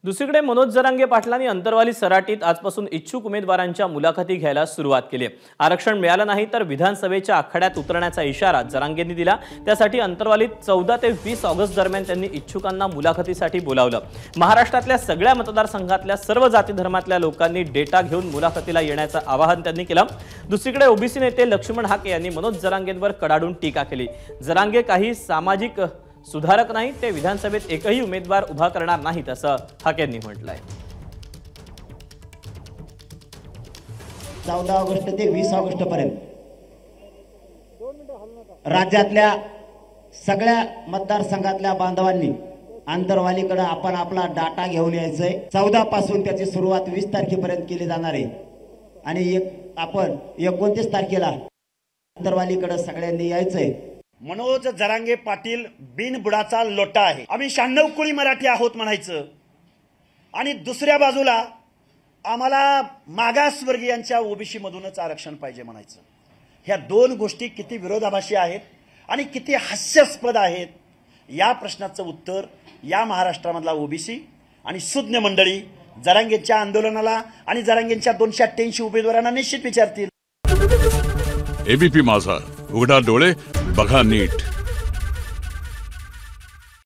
दुसरीकडे मनोज जरांगे पाटलांनी अंतरवाली सराटीत आजपासून इच्छुक उमेदवारांच्या मुलाखती घ्यायला सुरुवात केली आहे। आरक्षण मिळालं नाही तर विधानसभेच्या आखाड्यात उतरण्याचा इशारा जरांगेंनी दिला। त्यासाठी अंतरवालीत 14 ते 20 ऑगस्ट दरम्यान त्यांनी इच्छुकांना मुलाखतीसाठी बोलावलं। महाराष्ट्रातल्या सगळ्या मतदारसंघातल्या सर्व जाती धर्मातल्या लोकांनी डेटा घेऊन मुलाखतीला येण्याचं आवाहन त्यांनी केलं। दुसरीकडे ओबीसी नेते लक्ष्मण हाके यांनी मनोज जरांगेंवर कडाडून टीका केली। जरांगे काही सामाजिक सुधारक नाही, ते विधानसभेत एकही उमेदवार उभा करणार नाहीत असं हाकेंनी म्हटलंय। 14 ऑगस्ट ते 20 ऑगस्ट पर्यंत राज्यातल्या सगळ्या मतदारसंघातल्या बांधवांनी आंतरवालीकडे आपण आपला डाटा घेऊन यायचंय। 14 पासून त्याची सुरुवात 20 तारखेपर्यंत केली जाणार आहे आणि आपण 29 तारखेला आंतरवालीकडे सगळ्यांनी यायचंय। मनोज जरांगे पाटील बिनबुडाचा लोटा आहे। आम्ही 96 कुळी मराठी आहोत म्हणायचं आणि दुसऱ्या बाजूला आम्हाला मागासवर्गीयांच्या ओबीसी मधूनच आरक्षण पाहिजे म्हणायचं। ह्या दोन गोष्टी किती विरोधाभासी आहेत आणि किती हास्यास्पद आहेत, या प्रश्नाचं उत्तर या महाराष्ट्रामधला ओबीसी आणि सुज्ञ मंडळी जरांगेंच्या आंदोलनाला आणि जरांगेंच्या 288 उमेदवारांना निश्चित विचारतील। एबीपी माझा, उघडा डोळे बघा नीट।